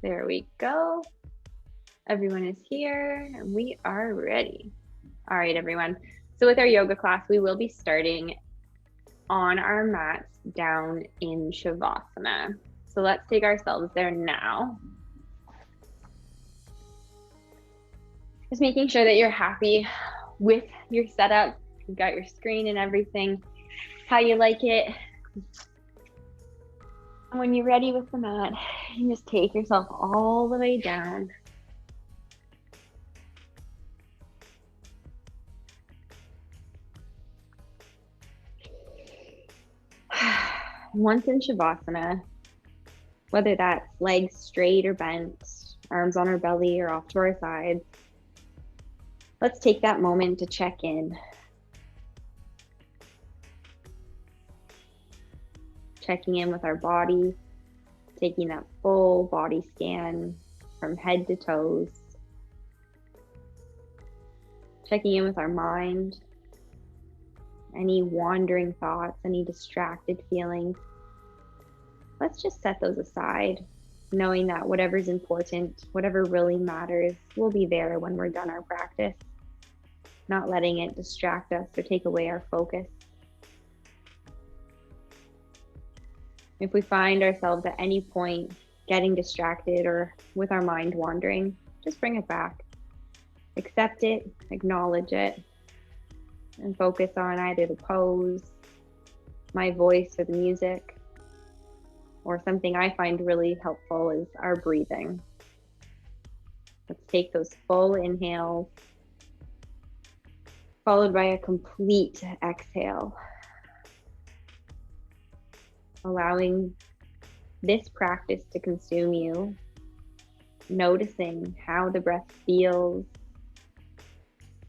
There we go. Everyone is here and we are ready. All right, everyone. So with our yoga class, we will be starting on our mats down in Shavasana. So let's take ourselves there now. Just making sure that you're happy with your setup. You've got your screen and everything, how you like it. When you're ready with the mat, you just take yourself all the way down. Once in Shavasana, whether that's legs straight or bent, arms on our belly or off to our sides, let's take that moment to check in. Checking in with our body, taking that full body scan from head to toes. Checking in with our mind, any wandering thoughts, any distracted feelings. Let's just set those aside, knowing that whatever's important, whatever really matters, will be there when we're done our practice, not letting it distract us or take away our focus. If we find ourselves at any point getting distracted or with our mind wandering, just bring it back. Accept it, acknowledge it, and focus on either the pose, my voice, or the music. Or something I find really helpful is our breathing. Let's take those full inhales, followed by a complete exhale. Allowing this practice to consume you, noticing how the breath feels,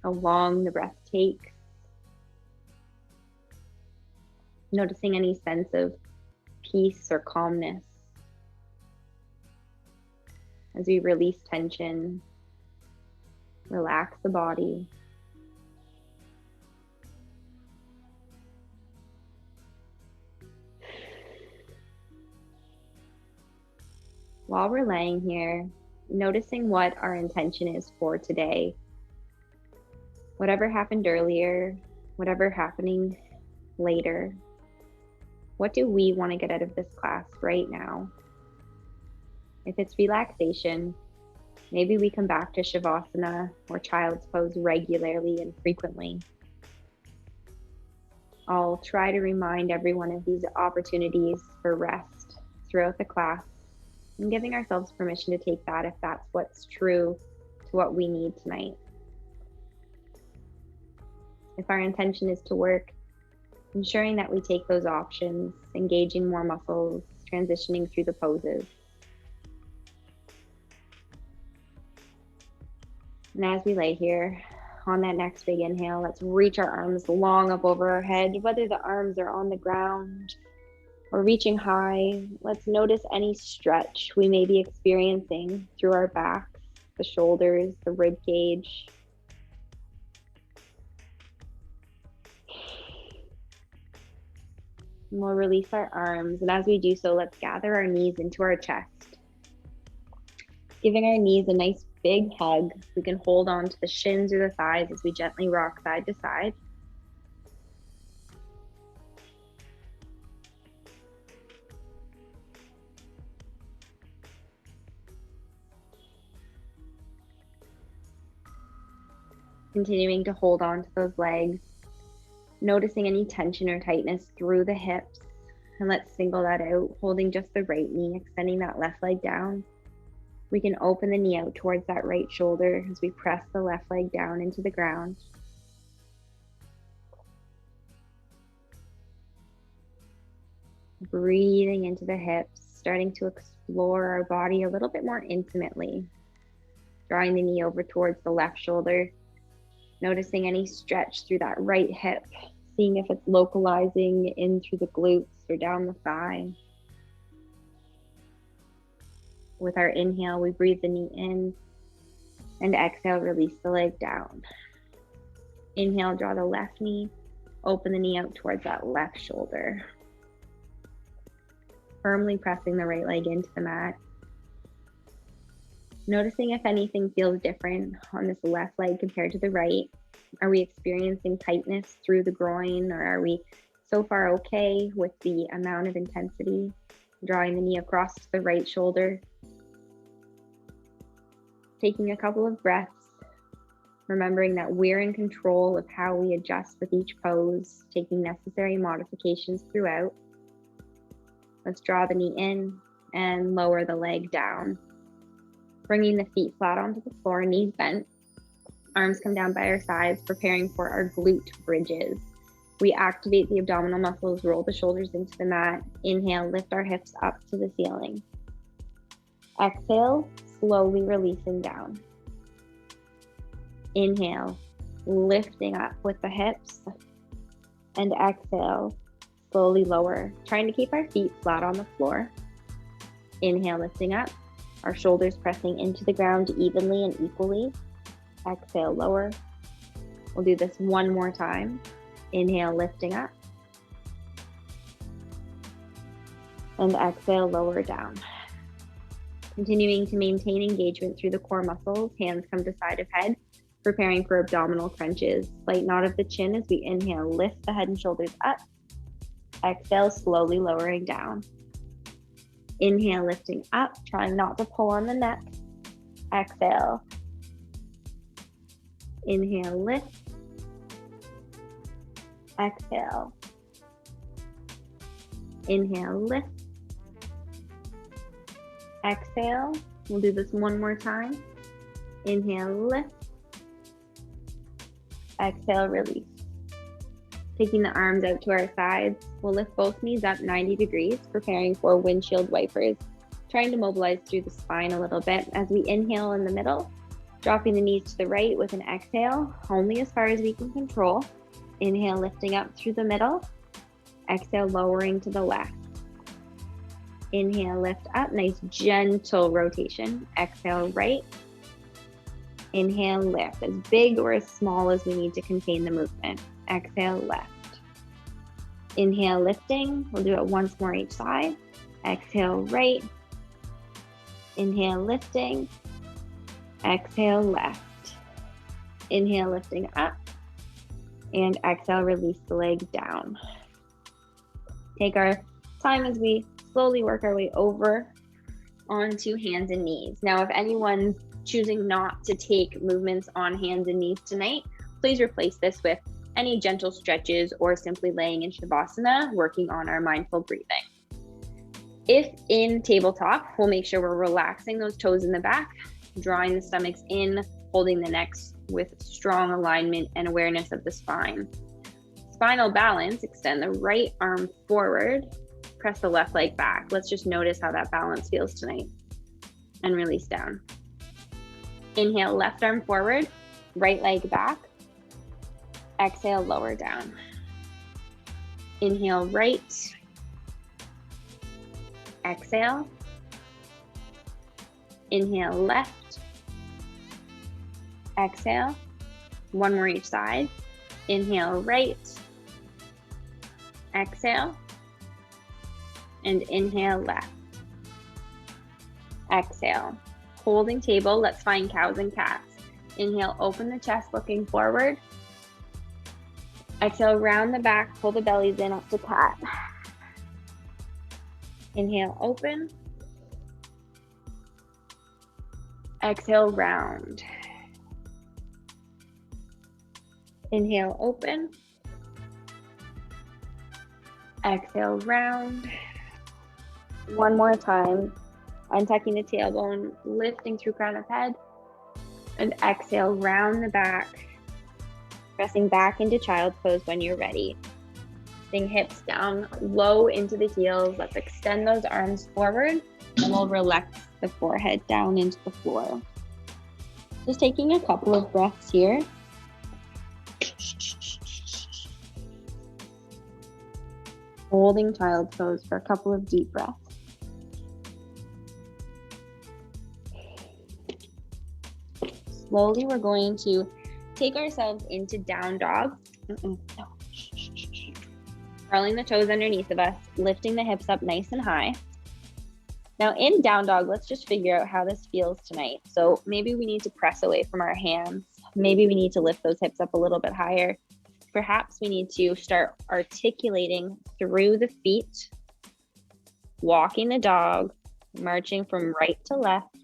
how long the breath takes, noticing any sense of peace or calmness as we release tension, relax the body. While we're laying here, noticing what our intention is for today. Whatever happened earlier, whatever happening later, what do we want to get out of this class right now? If it's relaxation, maybe we come back to Shavasana or Child's Pose regularly and frequently. I'll try to remind everyone of these opportunities for rest throughout the class and giving ourselves permission to take that if that's what's true to what we need tonight. If our intention is to work, ensuring that we take those options, engaging more muscles, transitioning through the poses. And as we lay here, on that next big inhale, let's reach our arms long up over our head, whether the arms are on the ground or reaching high. Let's notice any stretch we may be experiencing through our backs, the shoulders, the rib cage. And we'll release our arms, and as we do so, let's gather our knees into our chest. Giving our knees a nice big hug. We can hold on to the shins or the thighs as we gently rock side to side. Continuing to hold on to those legs, noticing any tension or tightness through the hips. And let's single that out, holding just the right knee, extending that left leg down. We can open the knee out towards that right shoulder as we press the left leg down into the ground. Breathing into the hips, starting to explore our body a little bit more intimately. Drawing the knee over towards the left shoulder, noticing any stretch through that right hip, seeing if it's localizing in through the glutes or down the thigh. With our inhale, we breathe the knee in, and exhale, release the leg down. Inhale, draw the left knee, open the knee out towards that left shoulder. Firmly pressing the right leg into the mat. Noticing if anything feels different on this left leg compared to the right. Are we experiencing tightness through the groin, or are we so far okay with the amount of intensity? Drawing the knee across the right shoulder. Taking a couple of breaths, remembering that we're in control of how we adjust with each pose, taking necessary modifications throughout. Let's draw the knee in and lower the leg down. Bringing the feet flat onto the floor, knees bent. Arms come down by our sides, preparing for our glute bridges. We activate the abdominal muscles, roll the shoulders into the mat. Inhale, lift our hips up to the ceiling. Exhale, slowly releasing down. Inhale, lifting up with the hips. And exhale, slowly lower, trying to keep our feet flat on the floor. Inhale, lifting up, our shoulders pressing into the ground evenly and equally. Exhale, lower. We'll do this one more time. Inhale, lifting up. And exhale, lower down. Continuing to maintain engagement through the core muscles, hands come to side of head, preparing for abdominal crunches. Slight nod of the chin as we inhale, lift the head and shoulders up. Exhale, slowly lowering down. Inhale, lifting up, trying not to pull on the neck. Exhale. Inhale, lift. Exhale. Inhale, lift. Exhale. We'll do this one more time. Inhale, lift. Exhale, release. Taking the arms out to our sides, we'll lift both knees up 90 degrees, preparing for windshield wipers, trying to mobilize through the spine a little bit as we inhale in the middle, dropping the knees to the right with an exhale, only as far as we can control. Inhale, lifting up through the middle. Exhale, lowering to the left. Inhale, lift up, nice gentle rotation. Exhale, right. Inhale, lift, as big or as small as we need to contain the movement. Exhale, left. Inhale, lifting. We'll do it once more each side. Exhale, right. Inhale, lifting. Exhale, left. Inhale, lifting up. And exhale, release the leg down. Take our time as we slowly work our way over onto hands and knees. Now, if anyone's choosing not to take movements on hands and knees tonight, please replace this with any gentle stretches or simply laying in Shavasana, working on our mindful breathing. If in tabletop, we'll make sure we're relaxing those toes in the back, drawing the stomachs in, holding the necks with strong alignment and awareness of the spine. Spinal balance, extend the right arm forward, press the left leg back. Let's just notice how that balance feels tonight. And release down. Inhale, left arm forward, right leg back. Exhale, lower down. Inhale, right. Exhale. Inhale, left. Exhale. One more each side. Inhale, right. Exhale. And inhale, left. Exhale. Holding table, let's find cows and cats. Inhale, open the chest, looking forward. Exhale, round the back, pull the bellies in up to cat. Inhale, open. Exhale, round. Inhale, open. Exhale, round. One more time. Untucking the tailbone, lifting through crown of head. And exhale, round the back. Pressing back into child's pose when you're ready. Bring hips down low into the heels. Let's extend those arms forward and we'll relax the forehead down into the floor. Just taking a couple of breaths here. Holding child's pose for a couple of deep breaths. Slowly, we're going to take ourselves into down dog. No. Curling the toes underneath of us, lifting the hips up nice and high. Now in down dog, let's just figure out how this feels tonight. So maybe we need to press away from our hands. Maybe we need to lift those hips up a little bit higher. Perhaps we need to start articulating through the feet, walking the dog, marching from right to left.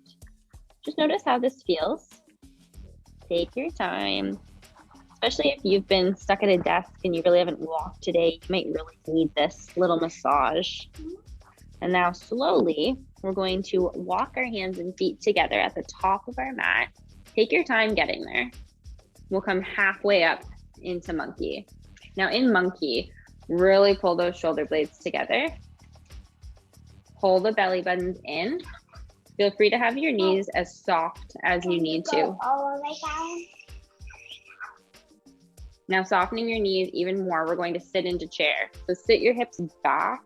Just notice how this feels. Take your time, especially if you've been stuck at a desk and you really haven't walked today. You might really need this little massage. And now slowly, we're going to walk our hands and feet together at the top of our mat. Take your time getting there. We'll come halfway up into monkey. Now in monkey, really pull those shoulder blades together. Pull the belly buttons in. Feel free to have your knees as soft as you need to. Now softening your knees even more, we're going to sit into chair. So sit your hips back.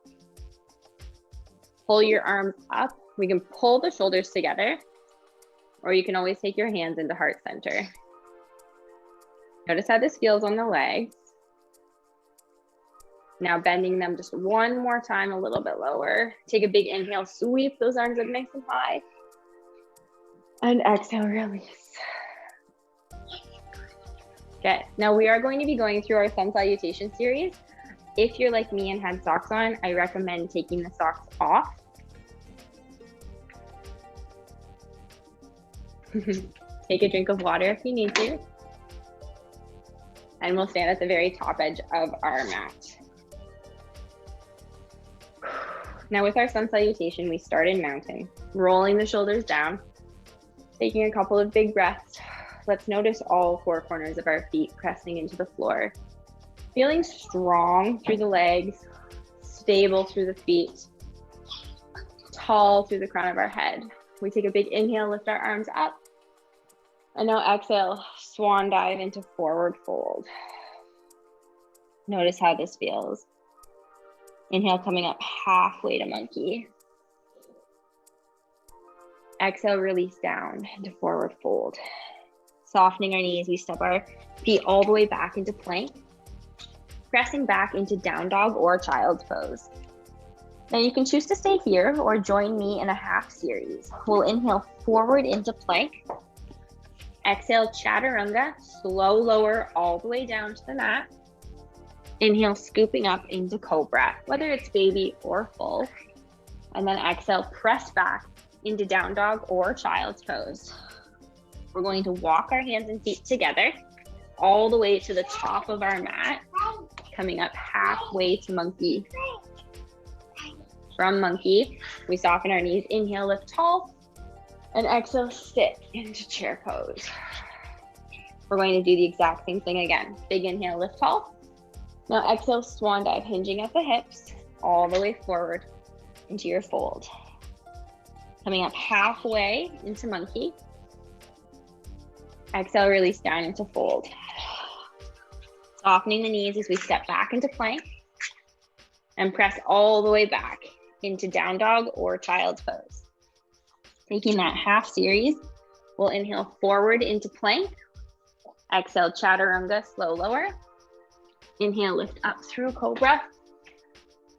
Pull your arms up. We can pull the shoulders together, or you can always take your hands into heart center. Notice how this feels on the legs. Now bending them just one more time, a little bit lower. Take a big inhale, sweep those arms up nice and high. And exhale, release. Okay, now we are going to be going through our sun salutation series. If you're like me and had socks on, I recommend taking the socks off. Take a drink of water if you need to. And we'll stand at the very top edge of our mat. Now with our sun salutation, we start in mountain, rolling the shoulders down, taking a couple of big breaths. Let's notice all four corners of our feet pressing into the floor. Feeling strong through the legs, stable through the feet, tall through the crown of our head. We take a big inhale, lift our arms up. And now exhale, swan dive into forward fold. Notice how this feels. Inhale, coming up halfway to monkey. Exhale, release down into forward fold. Softening our knees, we step our feet all the way back into plank. Pressing back into down dog or child's pose. Now you can choose to stay here or join me in a half series. We'll inhale forward into plank. Exhale, chaturanga, slow lower all the way down to the mat. Inhale, scooping up into cobra, whether it's baby or full. And then exhale, press back into down dog or child's pose. We're going to walk our hands and feet together all the way to the top of our mat, coming up halfway to monkey. From monkey, we soften our knees, inhale, lift tall, and exhale, sit into chair pose. We're going to do the exact same thing again. Big inhale, lift tall. Now exhale, swan dive, hinging at the hips, all the way forward into your fold. Coming up halfway into monkey. Exhale, release down into fold. Softening the knees as we step back into plank and press all the way back into down dog or child's pose. Taking that half series, we'll inhale forward into plank. Exhale, chaturanga, slow lower. Inhale, lift up through cobra.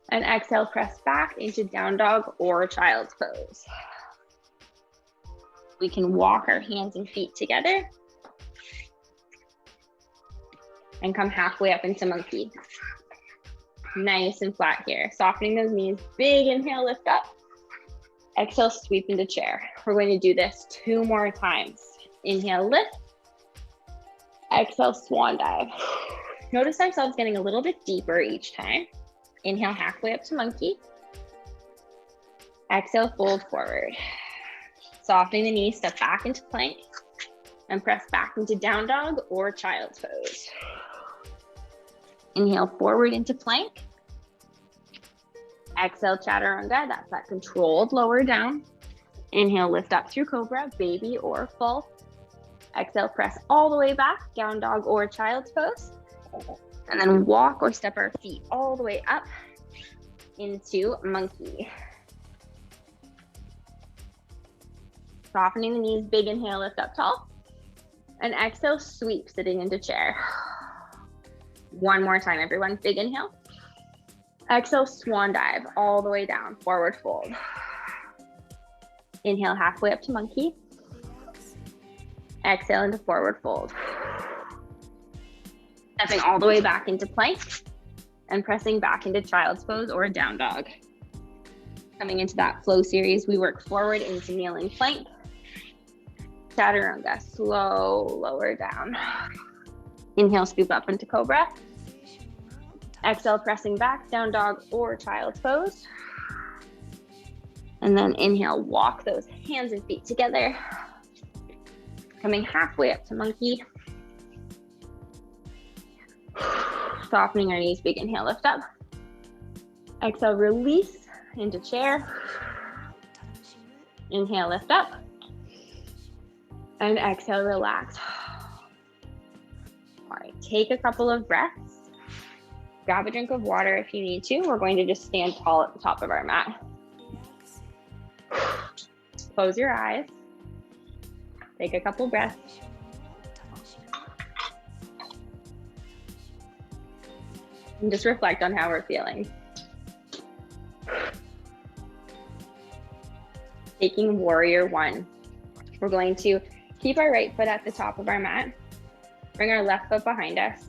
And exhale, press back into down dog or child's pose. We can walk our hands and feet together and come halfway up into monkey. Nice and flat here. Softening those knees, big inhale, lift up. Exhale, sweep into chair. We're going to do this 2 more times. Inhale, lift. Exhale, swan dive. Notice ourselves getting a little bit deeper each time. Inhale, halfway up to monkey. Exhale, fold forward. Softening the knees, step back into plank and press back into down dog or child's pose. Inhale forward into plank. Exhale, chaturanga, that's that controlled lower down. Inhale, lift up through cobra, baby or full. Exhale, press all the way back, down dog or child's pose. And then walk or step our feet all the way up into monkey. Softening the knees, big inhale, lift up tall. And exhale, sweep, sitting into chair. 1 more time, everyone. Big inhale. Exhale, swan dive all the way down, forward fold. Inhale halfway up to monkey. Exhale into forward fold. Stepping all the way back into plank and pressing back into child's pose or down dog. Coming into that flow series, we work forward into kneeling plank. Chaturanga, slow, lower down. Inhale, scoop up into cobra. Exhale, pressing back, down dog or child's pose. And then inhale, walk those hands and feet together. Coming halfway up to monkey. Softening our knees, big inhale, lift up. Exhale, release into chair. Inhale, lift up. And exhale, relax. All right, take a couple of breaths. Grab a drink of water if you need to. We're going to just stand tall at the top of our mat. Close your eyes. Take a couple breaths. And just reflect on how we're feeling. Taking warrior one. We're going to keep our right foot at the top of our mat. Bring our left foot behind us.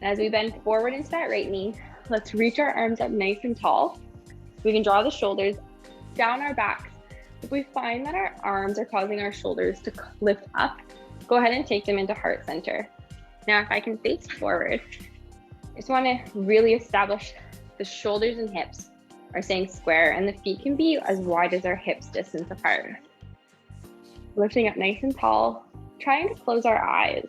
And as we bend forward into that right knee, let's reach our arms up nice and tall. We can draw the shoulders down our backs. If we find that our arms are causing our shoulders to lift up, go ahead and take them into heart center. Now, if I can face forward, I just want to really establish the shoulders and hips are staying square and the feet can be as wide as our hips distance apart. Lifting up nice and tall, trying to close our eyes.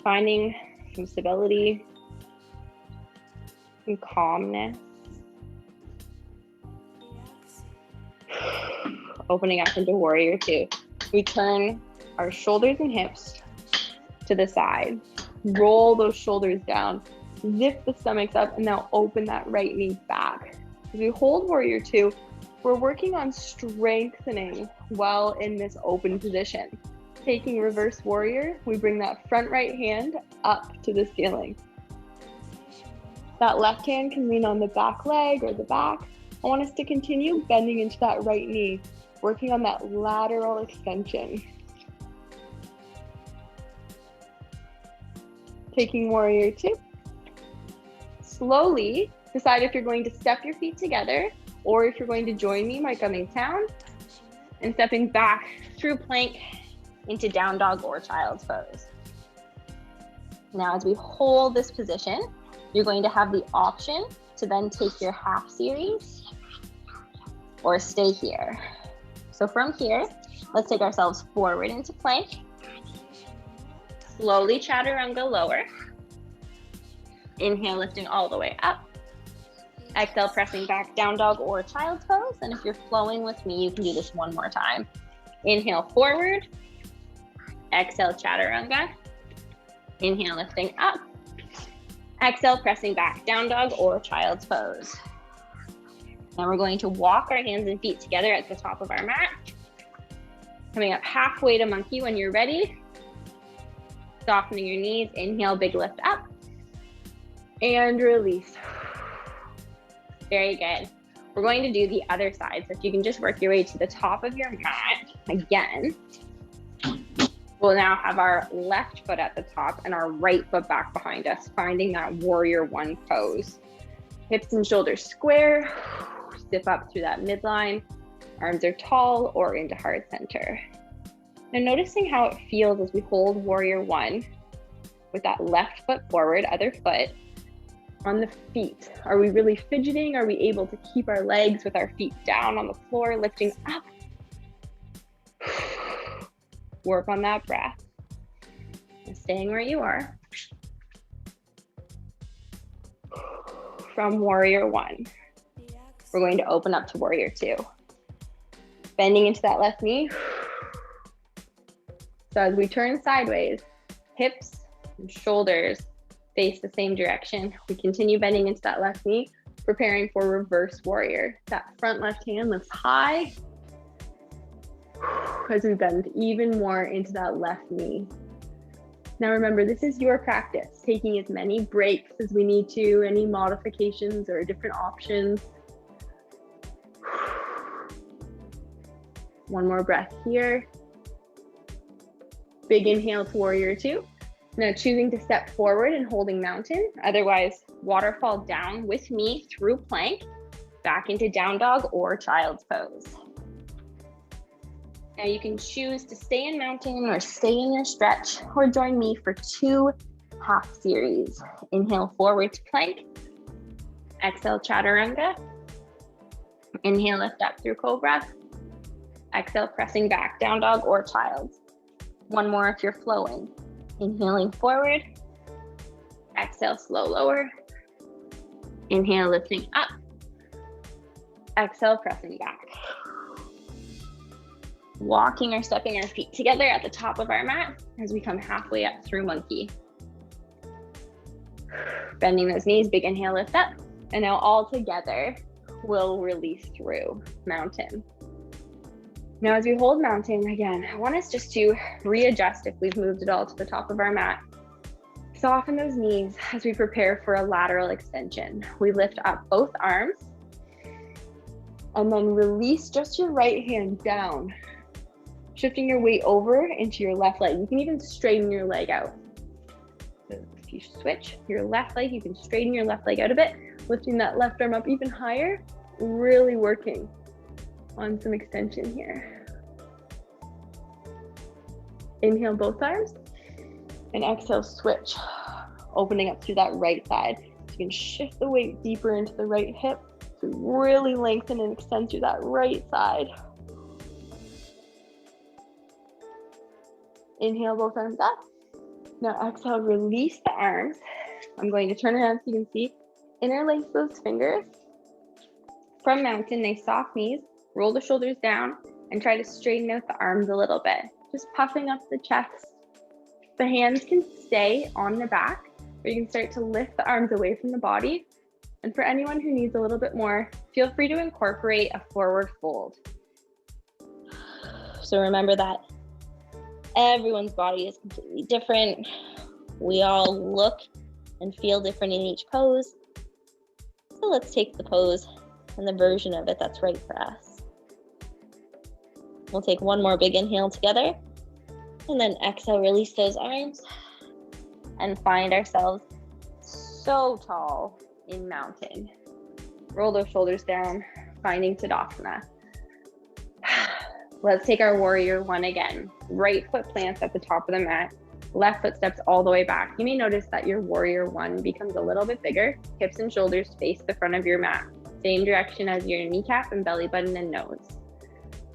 Finding some stability, some calmness. Opening up into warrior two. We turn our shoulders and hips to the side. Roll those shoulders down. Zip the stomachs up and now open that right knee back. As we hold warrior two, we're working on strengthening while in this open position. Taking reverse warrior, we bring that front right hand up to the ceiling. That left hand can lean on the back leg or the back. I want us to continue bending into that right knee, working on that lateral extension. Taking warrior two. Slowly decide if you're going to step your feet together or if you're going to join me by coming down and stepping back through plank into down dog or child's pose. Now, as we hold this position, you're going to have the option to then take your half series or stay here. So from here, let's take ourselves forward into plank. Slowly chaturanga lower. Inhale, lifting all the way up. Exhale, pressing back, down dog or child's pose. And if you're flowing with me, you can do this one more time. Inhale, forward. Exhale, chaturanga. Inhale, lifting up. Exhale, pressing back, down dog or child's pose. Now we're going to walk our hands and feet together at the top of our mat. Coming up halfway to monkey when you're ready. Softening your knees, inhale, big lift up. And release. Very good. We're going to do the other side. So if you can just work your way to the top of your mat again. We'll now have our left foot at the top and our right foot back behind us, finding that warrior one pose. Hips and shoulders square, zip up through that midline. Arms are tall or into heart center. Now noticing how it feels as we hold warrior one with that left foot forward, other foot on the feet. Are we really fidgeting? Are we able to keep our legs with our feet down on the floor, lifting up? Work on that breath. And staying where you are. From warrior one, we're going to open up to warrior two. Bending into that left knee. So as we turn sideways, hips and shoulders face the same direction. We continue bending into that left knee, preparing for reverse warrior. That front left hand lifts high as we bend even more into that left knee. Now remember, this is your practice, taking as many breaks as we need to, any modifications or different options. One more breath here. Big inhale to warrior two. Now choosing to step forward and holding mountain. Otherwise, waterfall down with me through plank, back into down dog or child's pose. Now you can choose to stay in mountain or stay in your stretch, or join me for 2 half series. Inhale forward to plank. Exhale, chaturanga. Inhale, lift up through cobra. Exhale, pressing back, down dog or child's. One more if you're flowing. Inhaling forward. Exhale, slow lower. Inhale, lifting up. Exhale, pressing back. Walking or stepping our feet together at the top of our mat as we come halfway up through monkey. Bending those knees, big inhale, lift up. And now all together, we'll release through mountain. Now as we hold mountain, again, I want us just to readjust if we've moved it all to the top of our mat. Soften those knees as we prepare for a lateral extension. We lift up both arms and then release just your right hand down, shifting your weight over into your left leg. You can even straighten your leg out. So if you switch your left leg, you can straighten your left leg out a bit, lifting that left arm up even higher, really working on some extension here. Inhale both arms and exhale, switch, opening up to that right side. So you can shift the weight deeper into the right hip to really lengthen and extend through that right side. Inhale both arms up. Now exhale, release the arms. I'm going to turn around so you can see. Interlace those fingers. From mountain, nice soft knees. Roll the shoulders down and try to straighten out the arms a little bit. Just puffing up the chest. The hands can stay on the back, or you can start to lift the arms away from the body. And for anyone who needs a little bit more, feel free to incorporate a forward fold. So remember that everyone's body is completely different. We all look and feel different in each pose. So let's take the pose and the version of it that's right for us. We'll take one more big inhale together, and then exhale, release those arms, and find ourselves so tall in mountain. Roll those shoulders down, finding Tadasana. Let's take our warrior one again. Right foot plants at the top of the mat, left foot steps all the way back. You may notice that your warrior one becomes a little bit bigger. Hips and shoulders face the front of your mat. Same direction as your kneecap and belly button and nose.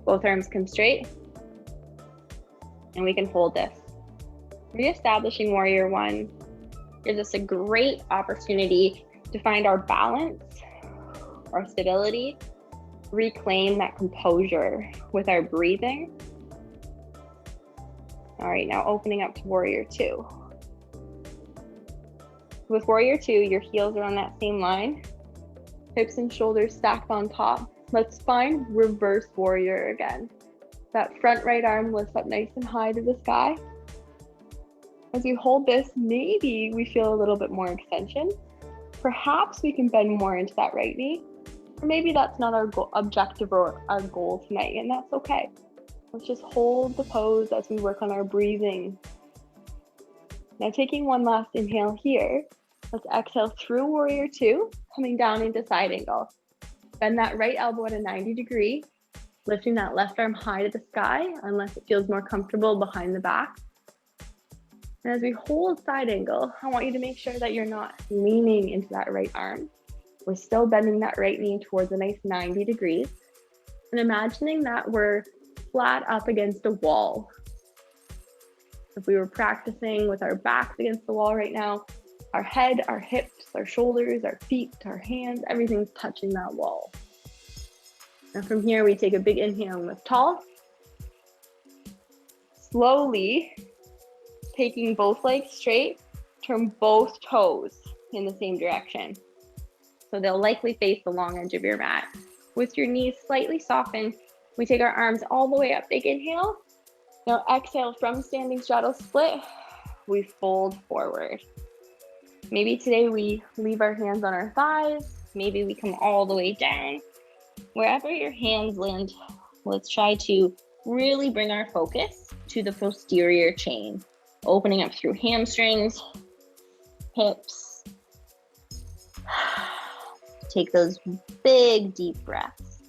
Both arms come straight, and we can hold this. Reestablishing warrior one gives us a great opportunity to find our balance, our stability, reclaim that composure with our breathing. All right, now opening up to warrior two. With warrior two, your heels are on that same line, hips and shoulders stacked on top. Let's find reverse warrior again. That front right arm lifts up nice and high to the sky. As we hold this, maybe we feel a little bit more extension. Perhaps we can bend more into that right knee, or maybe that's not our objective or our goal tonight, and that's okay. Let's just hold the pose as we work on our breathing. Now taking one last inhale here, let's exhale through warrior two, coming down into side angle. Bend that right elbow at a 90 degree, lifting that left arm high to the sky, unless it feels more comfortable behind the back. And as we hold side angle, I want you to make sure that you're not leaning into that right arm. We're still bending that right knee towards a nice 90 degrees. And imagining that we're flat up against a wall. If we were practicing with our backs against the wall right now, our head, our hips, our shoulders, our feet, our hands, everything's touching that wall. Now from here, we take a big inhale and lift tall. Slowly, taking both legs straight, turn both toes in the same direction. So they'll likely face the long edge of your mat. With your knees slightly softened, we take our arms all the way up, big inhale. Now exhale from standing straddle split, we fold forward. Maybe today we leave our hands on our thighs. Maybe we come all the way down. Wherever your hands land, let's try to really bring our focus to the posterior chain, opening up through hamstrings, hips. Take those big, deep breaths.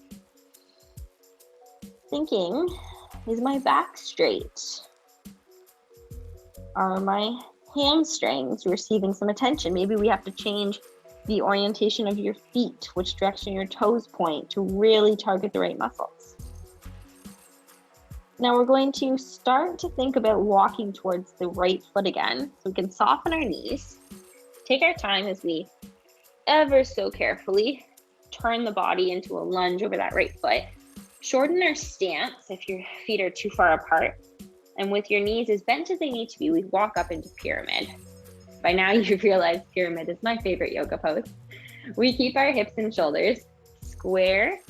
Thinking, is my back straight? Are my hamstrings receiving some attention? Maybe we have to change the orientation of your feet, which direction your toes point, to really target the right muscles. Now we're going to start to think about walking towards the right foot again, so we can soften our knees. Take our time as we ever so carefully turn the body into a lunge over that right foot. Shorten our stance if your feet are too far apart. And with your knees as bent as they need to be, we walk up into pyramid. By now you've realized pyramid is my favorite yoga pose. We keep our hips and shoulders square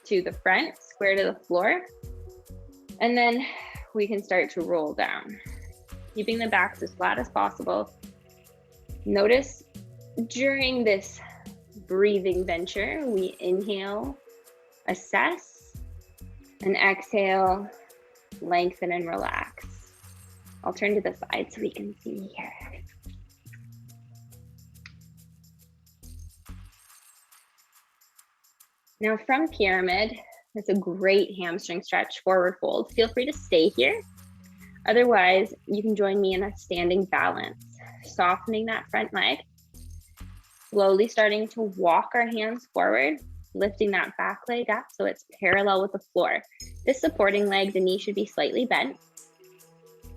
to the front, square to the floor. And then we can start to roll down, keeping the backs as flat as possible. Notice during this breathing venture, we inhale, assess, and exhale, lengthen and relax. I'll turn to the side so we can see here. Now from pyramid, it's a great hamstring stretch, forward fold. Feel free to stay here. Otherwise, you can join me in a standing balance, softening that front leg, slowly starting to walk our hands forward, lifting that back leg up so it's parallel with the floor. This supporting leg, the knee should be slightly bent.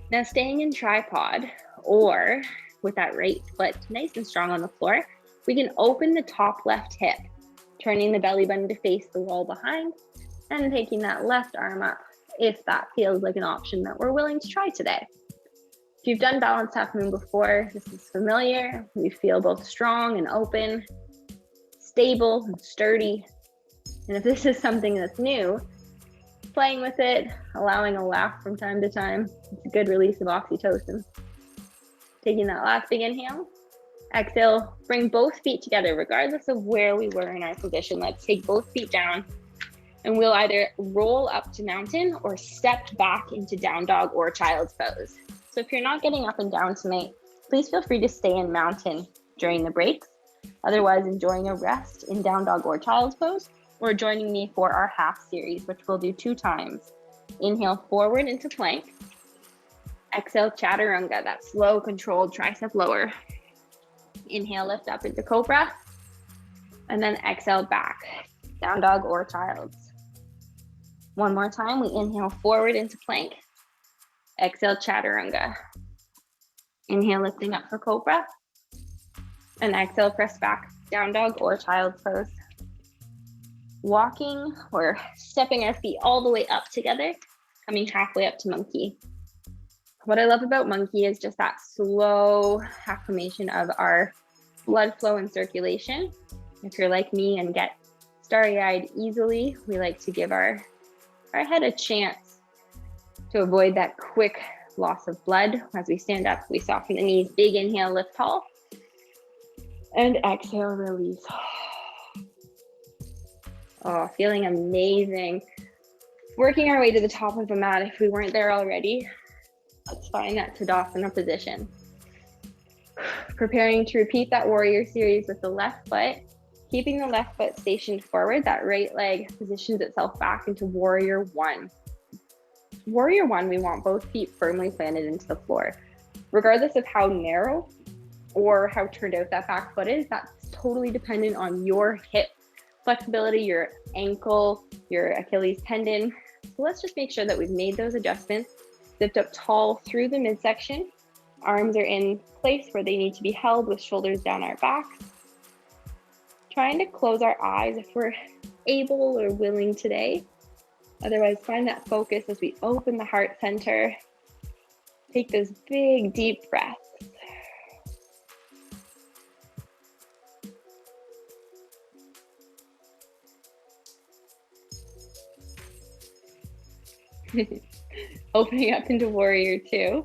Now staying in tripod or with that right foot nice and strong on the floor, we can open the top left hip, turning the belly button to face the wall behind and taking that left arm up if that feels like an option that we're willing to try today. If you've done balanced half moon before, this is familiar. We feel both strong and open, stable and sturdy. And if this is something that's new, playing with it, allowing a laugh from time to time, it's a good release of oxytocin. Taking that last big inhale. Exhale, bring both feet together regardless of where we were in our position. Let's take both feet down and we'll either roll up to mountain or step back into down dog or child's pose. So if you're not getting up and down tonight, please feel free to stay in mountain during the breaks. Otherwise, enjoying a rest in down dog or child's pose, or joining me for our half series, which we'll do 2 times. Inhale forward into plank. Exhale, chaturanga, that slow, controlled tricep lower. Inhale, lift up into cobra. And then exhale back, down dog or child's. One more time, we inhale forward into plank. Exhale, chaturanga. Inhale, lifting up for cobra. And exhale, press back, down dog or child's pose. Walking or stepping our feet all the way up together, coming halfway up to monkey. What I love about monkey is just that slow affirmation of our blood flow and circulation. If you're like me and get starry-eyed easily, we like to give our head a chance to avoid that quick loss of blood. As we stand up, we soften the knees. Big inhale, lift tall. And exhale, release. Oh, feeling amazing. Working our way to the top of the mat if we weren't there already. Let's find that Tadasana position. Preparing to repeat that warrior series with the left foot. Keeping the left foot stationed forward, that right leg positions itself back into warrior one. Warrior one, we want both feet firmly planted into the floor. Regardless of how narrow or how turned out that back foot is, that's totally dependent on your hip flexibility, your ankle, your Achilles tendon. So let's just make sure that we've made those adjustments. Zipped up tall through the midsection. Arms are in place where they need to be held with shoulders down our backs. Trying to close our eyes if we're able or willing today. Otherwise, find that focus as we open the heart center. Take those big, deep breaths. Opening up into warrior two.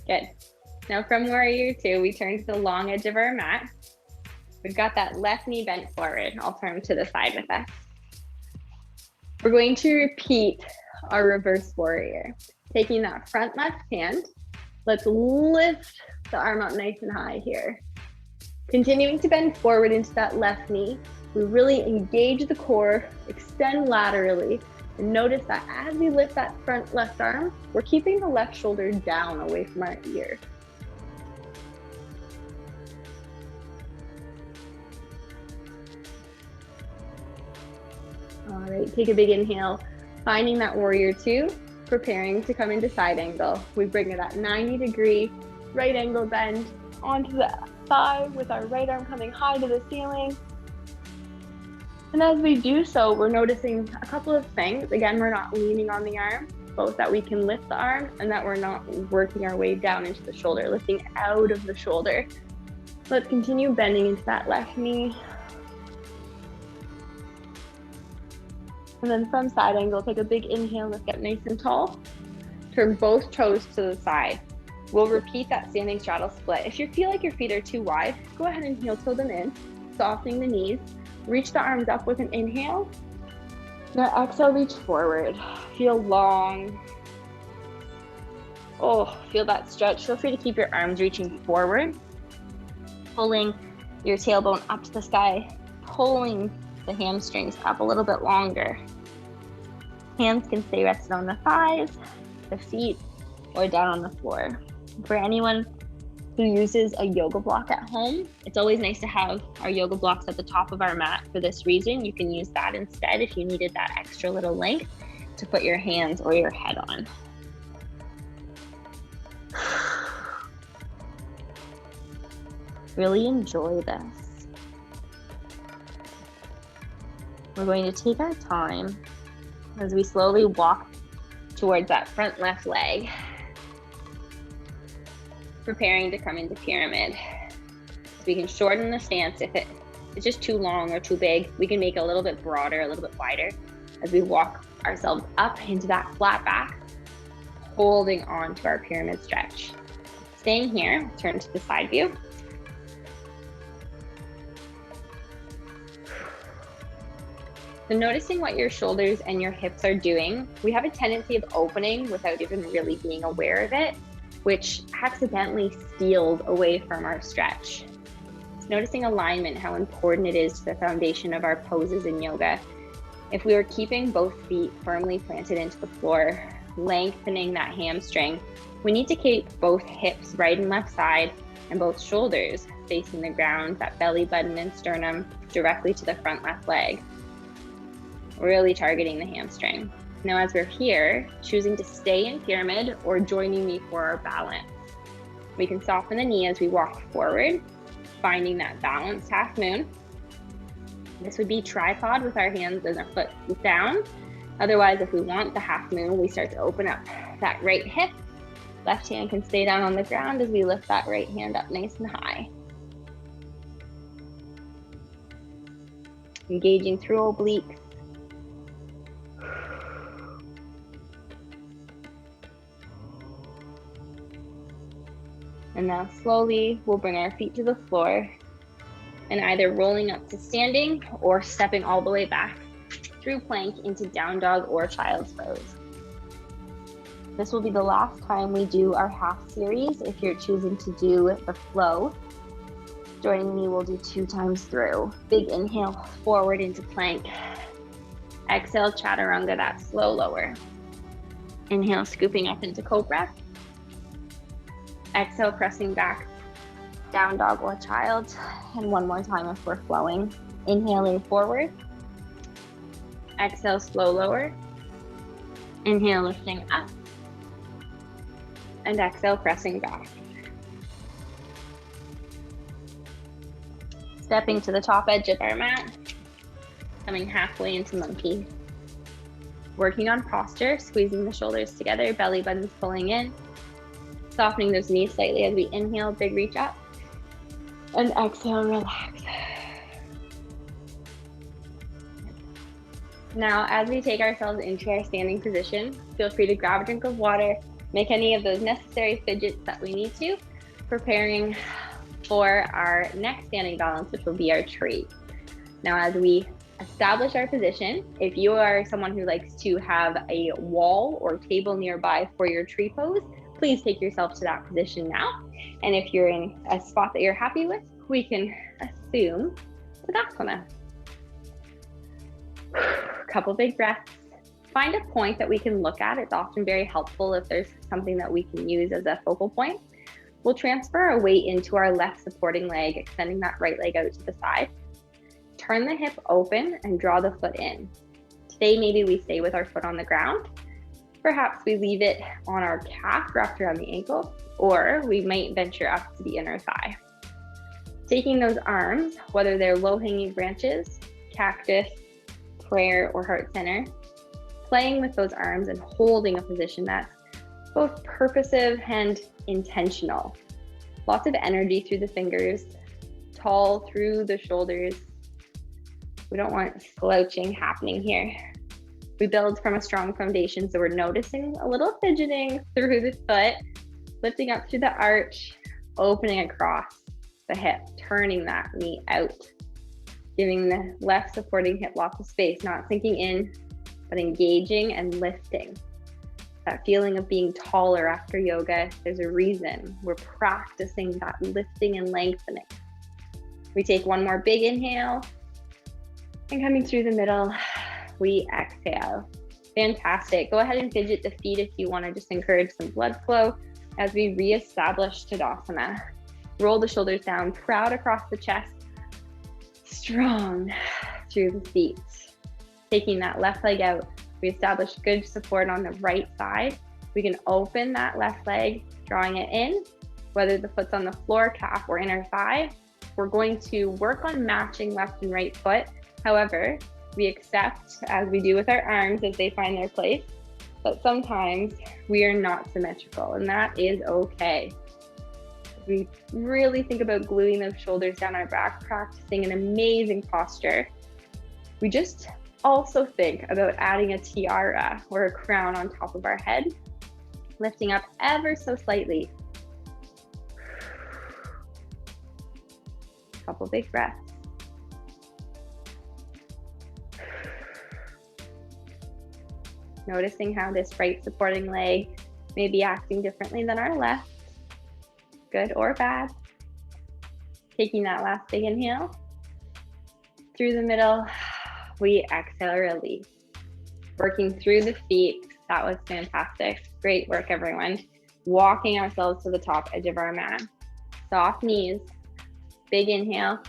Good. Now from warrior two, we turn to the long edge of our mat. We've got that left knee bent forward. I'll turn to the side with us. We're going to repeat our reverse warrior. Taking that front left hand, let's lift the arm up nice and high here. Continuing to bend forward into that left knee. We really engage the core, extend laterally, and notice that as we lift that front left arm, we're keeping the left shoulder down away from our ear. All right, take a big inhale, finding that warrior two, preparing to come into side angle. We bring it at 90-degree right angle bend onto the thigh with our right arm coming high to the ceiling. And as we do so, we're noticing a couple of things. Again, we're not leaning on the arm, both that we can lift the arm and that we're not working our way down into the shoulder, lifting out of the shoulder. Let's continue bending into that left knee. And then from side angle, take a big inhale, lift up nice and tall. Turn both toes to the side. We'll repeat that standing straddle split. If you feel like your feet are too wide, go ahead and heel toe them in, softening the knees. Reach the arms up with an inhale. Now exhale, reach forward. Feel long. Oh, feel that stretch. Feel free to keep your arms reaching forward, pulling your tailbone up to the sky, pulling the hamstrings up a little bit longer. Hands can stay rested on the thighs, the feet, or down on the floor. For anyone who uses a yoga block at home, it's always nice to have our yoga blocks at the top of our mat for this reason. You can use that instead if you needed that extra little length to put your hands or your head on. Really enjoy this. We're going to take our time as we slowly walk towards that front left leg, preparing to come into pyramid. So we can shorten the stance if it's just too long or too big. We can make it a little bit broader, a little bit wider as we walk ourselves up into that flat back, holding on to our pyramid stretch. Staying here, turn to the side view. So noticing what your shoulders and your hips are doing, we have a tendency of opening without even really being aware of it, which accidentally steals away from our stretch. It's noticing alignment, how important it is to the foundation of our poses in yoga. If we were keeping both feet firmly planted into the floor, lengthening that hamstring, we need to keep both hips right and left side and both shoulders facing the ground, that belly button and sternum directly to the front left leg, really targeting the hamstring. Now, as we're here, choosing to stay in pyramid or joining me for our balance. We can soften the knee as we walk forward, finding that balanced half moon. This would be tripod with our hands and our foot down. Otherwise, if we want the half moon, we start to open up that right hip. Left hand can stay down on the ground as we lift that right hand up nice and high. Engaging through obliques. And now slowly, we'll bring our feet to the floor and either rolling up to standing or stepping all the way back through plank into down dog or child's pose. This will be the last time we do our half series. If you're choosing to do the flow, joining me, we'll do 2 times through. Big inhale forward into plank. Exhale, chaturanga, that slow lower. Inhale, scooping up into cobra. Exhale, pressing back, down dog or child. And one more time if we're flowing. Inhaling forward. Exhale, slow lower. Inhale, lifting up. And exhale, pressing back. Stepping to the top edge of our mat. Coming halfway into monkey. Working on posture, squeezing the shoulders together, belly buttons pulling in. Softening those knees slightly as we inhale, big reach up. And exhale, relax. Now, as we take ourselves into our standing position, feel free to grab a drink of water, make any of those necessary fidgets that we need to, preparing for our next standing balance, which will be our tree. Now, as we establish our position. If you are someone who likes to have a wall or table nearby for your tree pose, please take yourself to that position now. And if you're in a spot that you're happy with, we can assume Tadasana. Couple big breaths. Find a point that we can look at. It's often very helpful if there's something that we can use as a focal point. We'll transfer our weight into our left supporting leg, extending that right leg out to the side. Turn the hip open and draw the foot in. Today, maybe we stay with our foot on the ground. Perhaps we leave it on our calf wrapped around the ankle, or we might venture up to the inner thigh. Taking those arms, whether they're low-hanging branches, cactus, prayer, or heart center, playing with those arms and holding a position that's both purposive and intentional. Lots of energy through the fingers, tall through the shoulders. We don't want slouching happening here. We build from a strong foundation, so we're noticing a little fidgeting through the foot, lifting up through the arch, opening across the hip, turning that knee out, giving the left supporting hip lots of space, not sinking in, but engaging and lifting. That feeling of being taller after yoga, there's a reason. We're practicing that lifting and lengthening. We take one more big inhale, and coming through the middle, we exhale. Fantastic. Go ahead and fidget the feet if you want to just encourage some blood flow as we reestablish Tadasana. Roll the shoulders down, proud across the chest, strong through the feet. Taking that left leg out, we establish good support on the right side. We can open that left leg, drawing it in, whether the foot's on the floor, calf, or inner thigh. We're going to work on matching left and right foot. However, we accept, as we do with our arms as they find their place, that sometimes we are not symmetrical, and that is okay. We really think about gluing those shoulders down our back, practicing an amazing posture. We just also think about adding a tiara or a crown on top of our head, lifting up ever so slightly. Couple big breaths. Noticing how this right supporting leg may be acting differently than our left, good or bad. Taking that last big inhale. Through the middle, we exhale, release. Working through the feet, that was fantastic. Great work, everyone. Walking ourselves to the top edge of our mat. Soft knees, big inhale.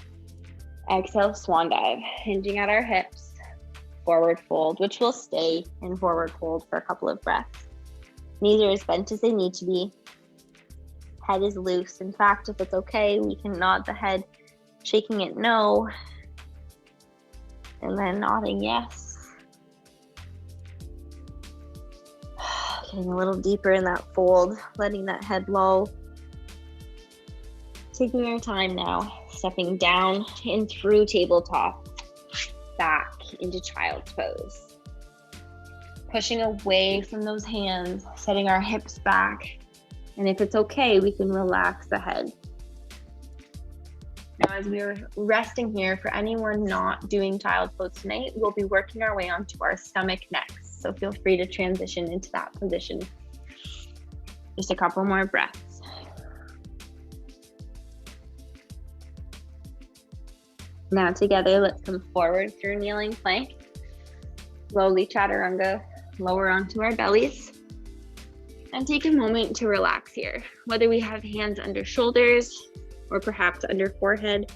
Exhale, swan dive, hinging at our hips. Forward fold, which will stay in forward fold for a couple of breaths. Knees are as bent as they need to be. Head is loose. In fact, if it's okay, we can nod the head, shaking it no, and then nodding yes. Getting a little deeper in that fold, letting that head low. Taking our time now, stepping down and through tabletop, back into child's pose. Pushing away from those hands, setting our hips back. And if it's okay, we can relax the head. Now, as we're resting here, for anyone not doing child's pose tonight, we'll be working our way onto our stomach next. So feel free to transition into that position. Just a couple more breaths. Now together, let's come forward through kneeling plank. Slowly chaturanga, lower onto our bellies. And take a moment to relax here. Whether we have hands under shoulders or perhaps under forehead.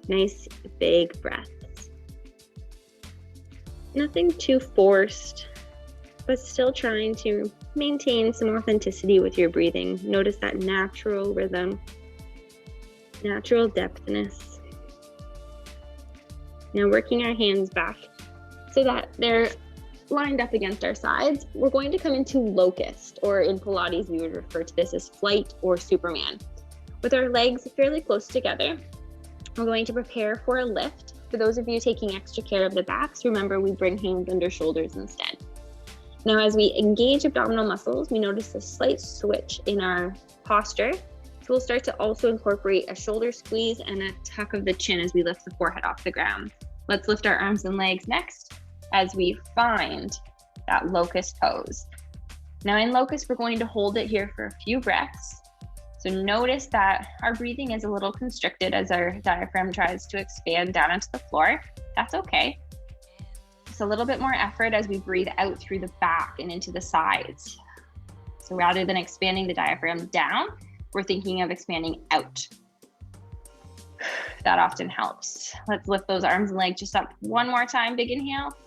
Nice big breaths. Nothing too forced, but still trying to maintain some authenticity with your breathing. Notice that natural rhythm. Natural depthness. Now working our hands back so that they're lined up against our sides. We're going to come into locust, or in Pilates, we would refer to this as flight or Superman. With our legs fairly close together, we're going to prepare for a lift. For those of you taking extra care of the backs, remember we bring hands under shoulders instead. Now, as we engage abdominal muscles, we notice a slight switch in our posture. So we'll start to also incorporate a shoulder squeeze and a tuck of the chin as we lift the forehead off the ground. Let's lift our arms and legs next as we find that locust pose. Now in locust, we're going to hold it here for a few breaths. So notice that our breathing is a little constricted as our diaphragm tries to expand down into the floor. That's okay. It's a little bit more effort as we breathe out through the back and into the sides. So rather than expanding the diaphragm down, we're thinking of expanding out. That often helps. Let's lift those arms and legs just up one more time. Big inhale.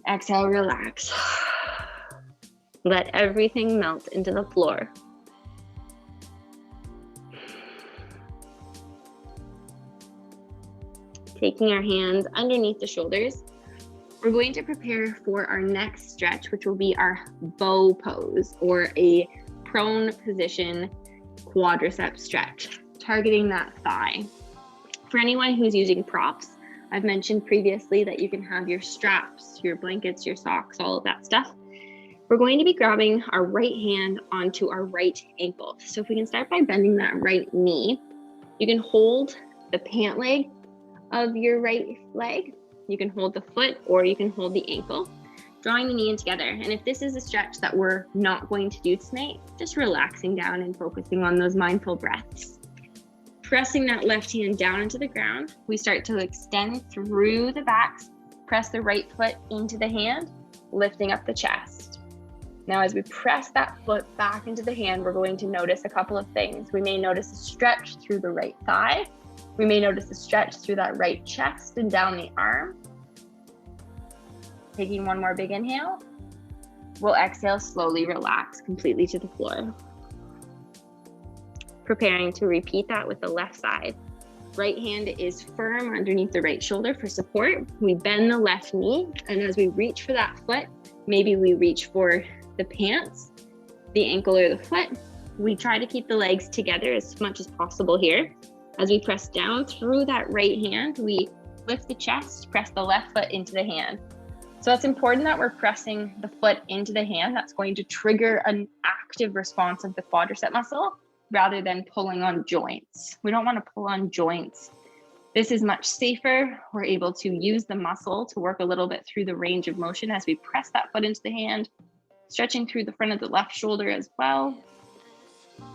Exhale, relax. Let everything melt into the floor. Taking our hands underneath the shoulders, we're going to prepare for our next stretch, which will be our bow pose, or a prone position quadricep stretch, targeting that thigh. For anyone who's using props, I've mentioned previously that you can have your straps, your blankets, your socks, all of that stuff. We're going to be grabbing our right hand onto our right ankle. So if we can start by bending that right knee, you can hold the pant leg of your right leg, you can hold the foot, or you can hold the ankle, drawing the knee in together. And if this is a stretch that we're not going to do tonight, just relaxing down and focusing on those mindful breaths. Pressing that left hand down into the ground, we start to extend through the backs, press the right foot into the hand, lifting up the chest. Now, as we press that foot back into the hand, we're going to notice a couple of things. We may notice a stretch through the right thigh. We may notice a stretch through that right chest and down the arm. Taking one more big inhale. We'll exhale, slowly relax completely to the floor. Preparing to repeat that with the left side. Right hand is firm underneath the right shoulder for support. We bend the left knee, and as we reach for that foot, maybe we reach for the pants, the ankle, or the foot. We try to keep the legs together as much as possible here. As we press down through that right hand, we lift the chest, press the left foot into the hand. So it's important that we're pressing the foot into the hand. That's going to trigger an active response of the quadricep muscle rather than pulling on joints. We don't want to pull on joints. This is much safer. We're able to use the muscle to work a little bit through the range of motion as we press that foot into the hand, stretching through the front of the left shoulder as well.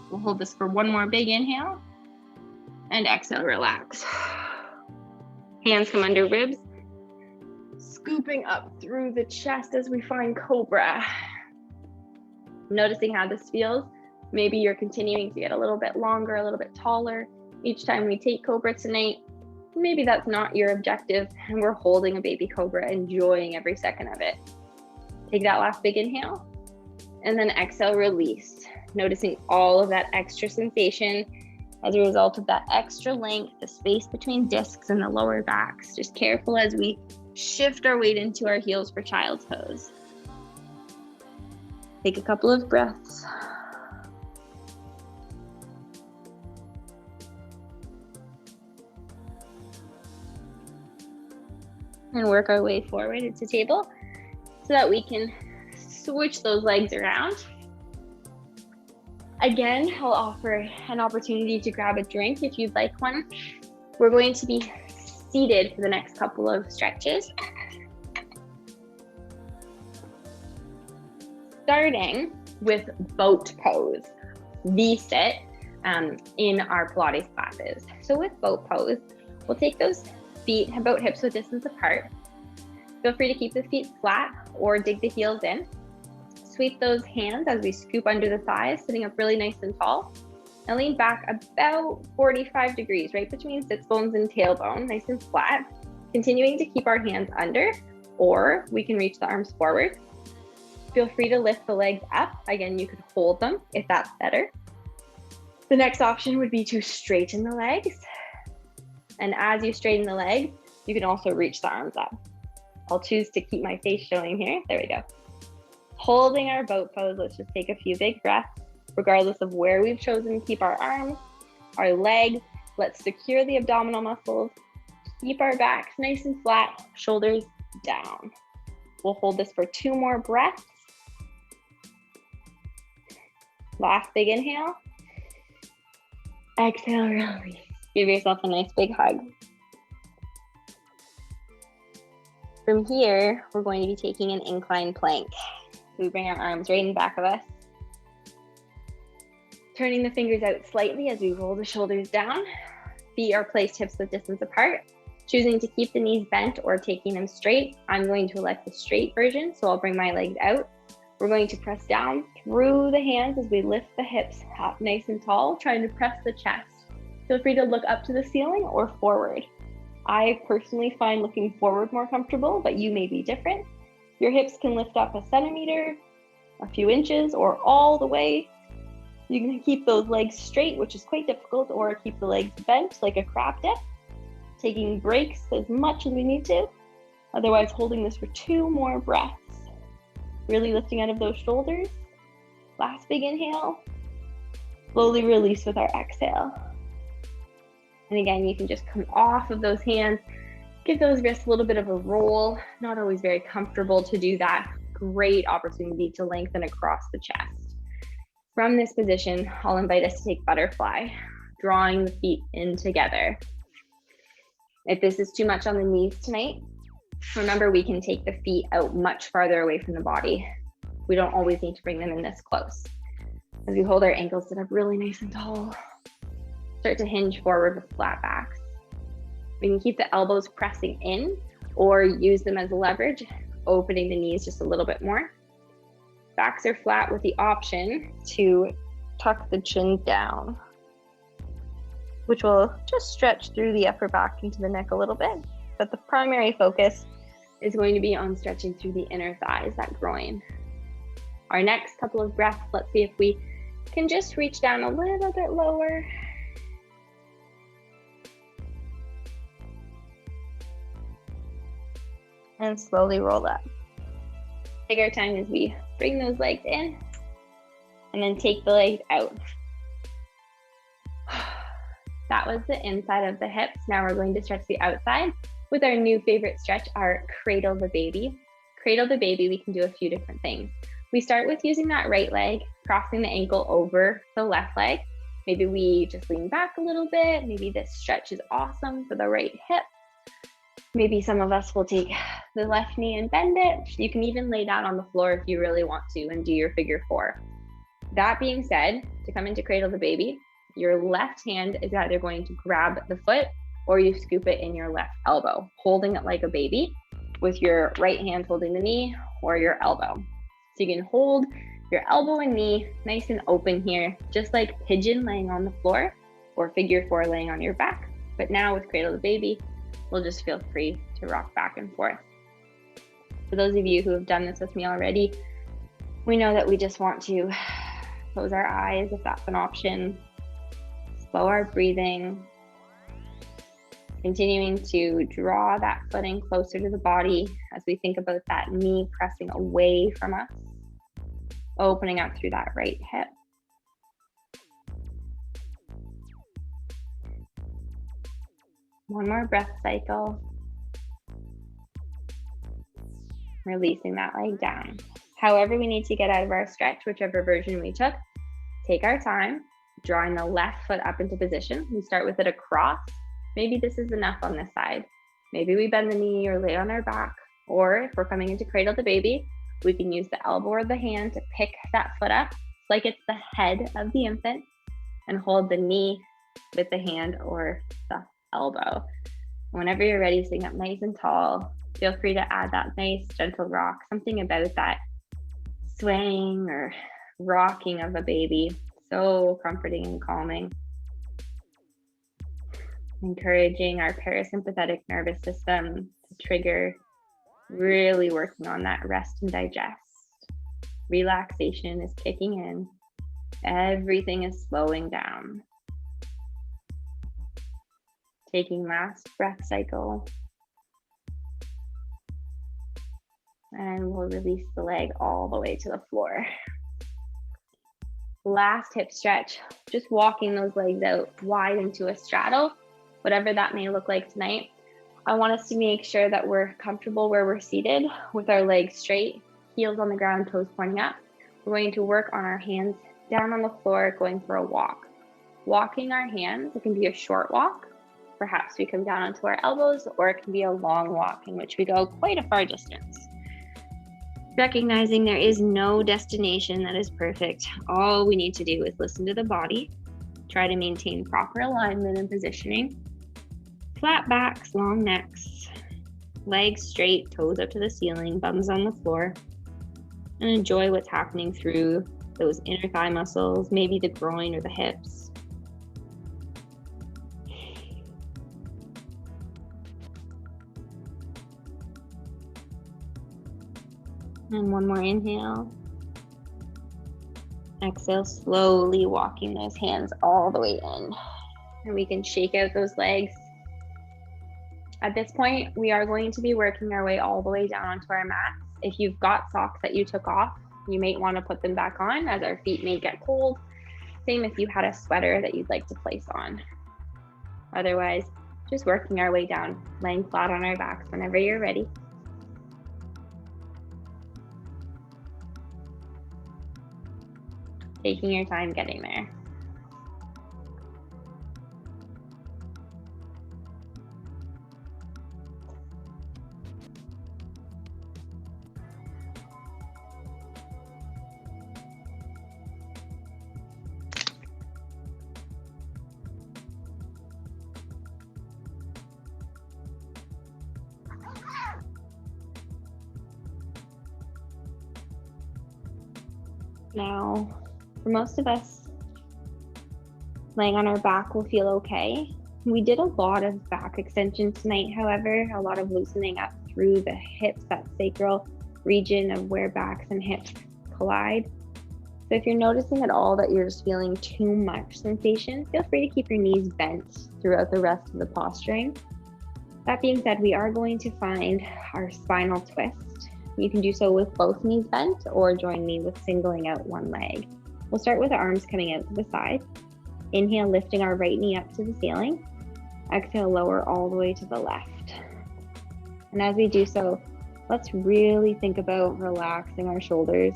We'll hold this for one more big inhale. And exhale, relax. Hands come under ribs, scooping up through the chest as we find cobra. Noticing how this feels. Maybe you're continuing to get a little bit longer, a little bit taller. Each time we take cobra tonight, maybe that's not your objective, and we're holding a baby cobra, enjoying every second of it. Take that last big inhale, and then exhale, release. Noticing all of that extra sensation as a result of that extra length, the space between discs and the lower backs. Just careful as we shift our weight into our heels for child's pose. Take a couple of breaths. And work our way forward into table so that we can switch those legs around. Again, I'll offer an opportunity to grab a drink if you'd like one. We're going to be seated for the next couple of stretches. Starting with boat pose, V-sit in our Pilates classes. So with boat pose, we'll take those feet about hip width distance apart. Feel free to keep the feet flat or dig the heels in. Sweep those hands as we scoop under the thighs, sitting up really nice and tall. And lean back about 45 degrees, right between sits bones and tailbone, nice and flat. Continuing to keep our hands under, or we can reach the arms forward. Feel free to lift the legs up. Again, you could hold them if that's better. The next option would be to straighten the legs. And as you straighten the legs, you can also reach the arms up. I'll choose to keep my face showing here. There we go. Holding our boat pose, let's just take a few big breaths, regardless of where we've chosen to keep our arms, our legs. Let's secure the abdominal muscles. Keep our backs nice and flat, shoulders down. We'll hold this for 2 more breaths. Last big inhale. Exhale, release. Give yourself a nice big hug. From here, we're going to be taking an incline plank. We bring our arms right in back of us. Turning the fingers out slightly as we roll the shoulders down. Feet are placed hips width distance apart. Choosing to keep the knees bent or taking them straight, I'm going to elect the straight version, so I'll bring my legs out. We're going to press down through the hands as we lift the hips up nice and tall, trying to press the chest. Feel free to look up to the ceiling or forward. I personally find looking forward more comfortable, but you may be different. Your hips can lift up a centimeter, a few inches, or all the way. You can keep those legs straight, which is quite difficult, or keep the legs bent like a crab dip. Taking breaks as much as we need to, otherwise holding this for 2 more breaths. Really lifting out of those shoulders. Last big inhale. Slowly release with our exhale. And again, you can just come off of those hands, give those wrists a little bit of a roll. Not always very comfortable to do that. Great opportunity to lengthen across the chest. From this position, I'll invite us to take butterfly, drawing the feet in together. If this is too much on the knees tonight, remember we can take the feet out much farther away from the body. We don't always need to bring them in this close. As we hold our ankles sit up really nice and tall, start to hinge forward with flat backs. We can keep the elbows pressing in or use them as leverage, opening the knees just a little bit more. Backs are flat with the option to tuck the chin down, which will just stretch through the upper back into the neck a little bit. But the primary focus is going to be on stretching through the inner thighs, that groin. Our next couple of breaths, let's see if we can just reach down a little bit lower. And slowly roll up. Take our time as we bring those legs in and then take the legs out. That was the inside of the hips. Now we're going to stretch the outside with our new favorite stretch, our cradle the baby. Cradle the baby, we can do a few different things. We start with using that right leg, crossing the ankle over the left leg. Maybe we just lean back a little bit. Maybe this stretch is awesome for the right hip. Maybe some of us will take the left knee and bend it. You can even lay down on the floor if you really want to and do your figure 4. That being said, to come into cradle the baby, your left hand is either going to grab the foot or you scoop it in your left elbow, holding it like a baby with your right hand holding the knee or your elbow. So you can hold your elbow and knee nice and open here, just like pigeon laying on the floor or figure 4 laying on your back. But now with cradle the baby, we'll just feel free to rock back and forth. For those of you who have done this with me already, we know that we just want to close our eyes if that's an option, slow our breathing, continuing to draw that foot in closer to the body as we think about that knee pressing away from us, opening up through that right hip. One more breath cycle. Releasing that leg down. However we need to get out of our stretch, whichever version we took, take our time, drawing the left foot up into position. We start with it across. Maybe this is enough on this side. Maybe we bend the knee or lay on our back. Or if we're coming into cradle the baby, we can use the elbow or the hand to pick that foot up like it's the head of the infant and hold the knee with the hand or the elbow. Whenever you're ready, sitting up nice and tall, feel free to add that nice gentle rock, something about that swaying or rocking of a baby. So comforting and calming. Encouraging our parasympathetic nervous system to trigger, really working on that rest and digest. Relaxation is kicking in. Everything is slowing down. Taking last breath cycle. And we'll release the leg all the way to the floor. Last hip stretch, just walking those legs out wide into a straddle, whatever that may look like tonight. I want us to make sure that we're comfortable where we're seated with our legs straight, heels on the ground, toes pointing up. We're going to work on our hands down on the floor, going for a walk. walking our hands. It can be a short walk. Perhaps we come down onto our elbows, or it can be a long walk in which we go quite a far distance. Recognizing there is no destination that is perfect. All we need to do is listen to the body, try to maintain proper alignment and positioning, flat backs, long necks, legs straight, toes up to the ceiling, bums on the floor, and enjoy what's happening through those inner thigh muscles, maybe the groin or the hips. And one more inhale. Exhale, slowly walking those hands all the way in. And we can shake out those legs. At this point, we are going to be working our way all the way down onto our mats. If you've got socks that you took off, you might want to put them back on as our feet may get cold. Same if you had a sweater that you'd like to place on. Otherwise, just working our way down, laying flat on our backs whenever you're ready. Taking your time getting there. Now, for most of us, laying on our back will feel okay. We did a lot of back extension tonight, however, a lot of loosening up through the hips, that sacral region of where backs and hips collide. So if you're noticing at all that you're just feeling too much sensation, feel free to keep your knees bent throughout the rest of the posturing. That being said, we are going to find our spinal twist. You can do so with both knees bent or join me with singling out one leg. We'll start with the arms coming out to the side. Inhale, lifting our right knee up to the ceiling. Exhale, lower all the way to the left. And as we do so, let's really think about relaxing our shoulders.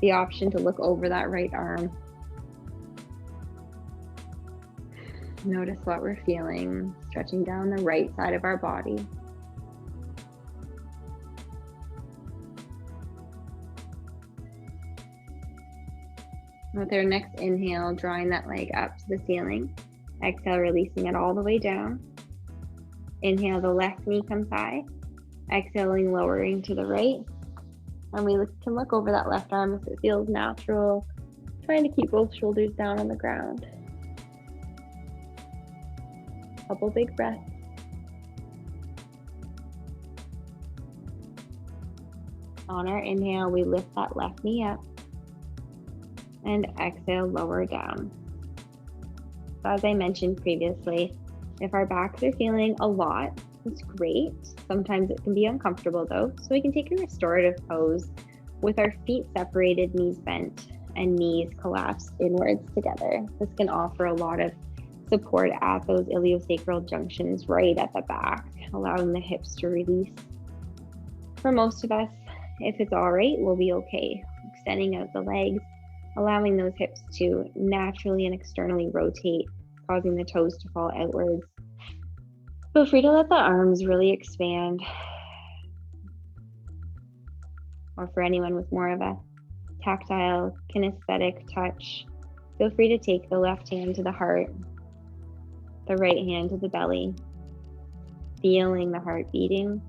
The option to look over that right arm. Notice what we're feeling, stretching down the right side of our body. With our next inhale, drawing that leg up to the ceiling. Exhale, releasing it all the way down. Inhale, the left knee comes high. Exhaling, lowering to the right. And we can look over that left arm if it feels natural, trying to keep both shoulders down on the ground. Couple big breaths. On our inhale, we lift that left knee up. And exhale, lower down. So as I mentioned previously, if our backs are feeling a lot, it's great. Sometimes it can be uncomfortable though, so we can take a restorative pose with our feet separated, knees bent, and knees collapsed inwards together. This can offer a lot of support at those iliosacral junctions right at the back, allowing the hips to release. For most of us, if it's all right, we'll be okay. Extending out the legs, allowing those hips to naturally and externally rotate, causing the toes to fall outwards. Feel free to let the arms really expand. Or for anyone with more of a tactile, kinesthetic touch, feel free to take the left hand to the heart, the right hand to the belly, feeling the heart beating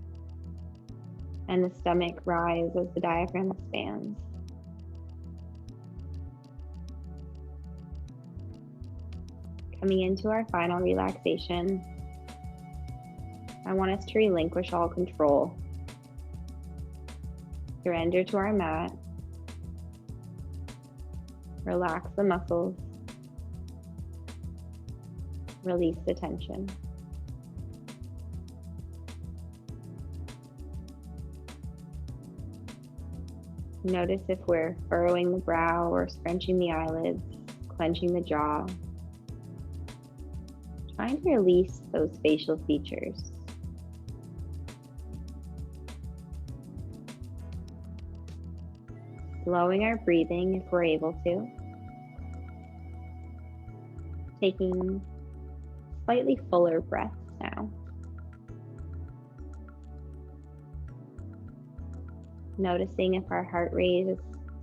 and the stomach rise as the diaphragm expands. Coming into our final relaxation, I want us to relinquish all control. Surrender to our mat. Relax the muscles. Release the tension. Notice if we're furrowing the brow or scrunching the eyelids, clenching the jaw. Trying to release those facial features. Slowing our breathing if we're able to. Taking slightly fuller breaths now. Noticing if our heart rate is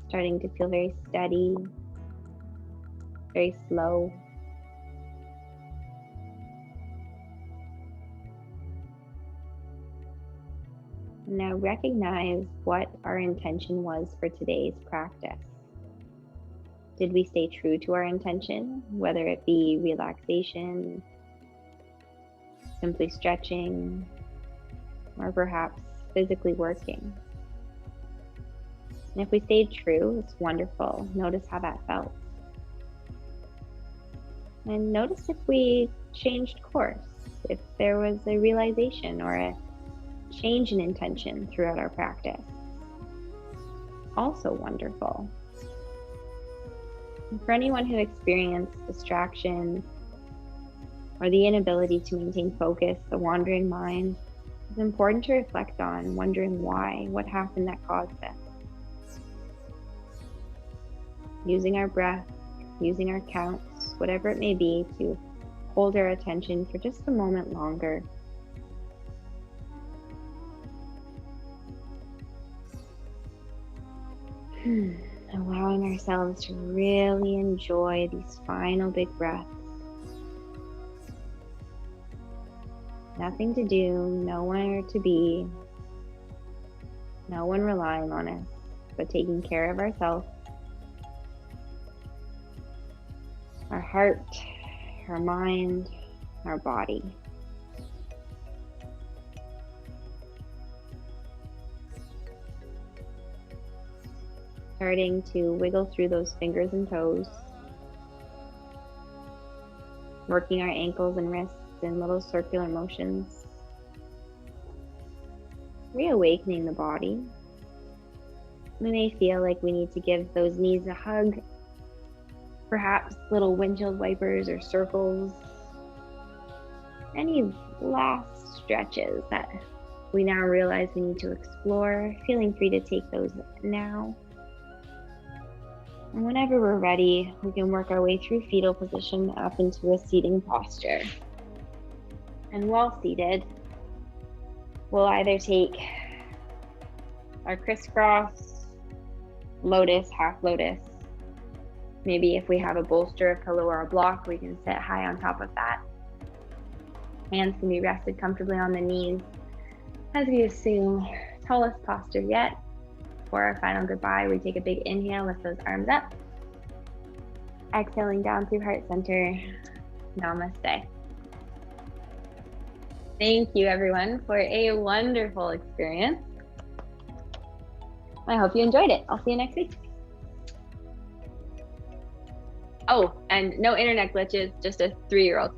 starting to feel very steady, very slow. Now recognize what our intention was for today's practice. Did we stay true to our intention, whether it be relaxation, simply stretching, or perhaps physically working? And if we stayed true, it's wonderful. Notice how that felt. And notice if we changed course, if there was a realization or a change in intention throughout our practice. Also wonderful. And for anyone who experienced distraction or the inability to maintain focus, the wandering mind, it's important to reflect on wondering why, what happened that caused this. Using our breath, using our counts, whatever it may be, to hold our attention for just a moment longer. Allowing ourselves to really enjoy these final big breaths. Nothing to do, nowhere to be, no one relying on us, but taking care of ourselves, our heart, our mind, our body. Starting to wiggle through those fingers and toes, working our ankles and wrists in little circular motions, reawakening the body. We may feel like we need to give those knees a hug, perhaps little windshield wipers or circles, any last stretches that we now realize we need to explore, feeling free to take those now. And whenever we're ready, we can work our way through fetal position up into a seating posture. And while seated, we'll either take our crisscross, lotus, half lotus. Maybe if we have a bolster, a pillow, or a block, we can sit high on top of that. Hands can be rested comfortably on the knees as we assume tallest posture yet. For our final goodbye, we take a big inhale, lift those arms up. Exhaling down through heart center. Namaste. Thank you, everyone, for a wonderful experience. I hope you enjoyed it. I'll see you next week. Oh, and no internet glitches, just a 3-year-old.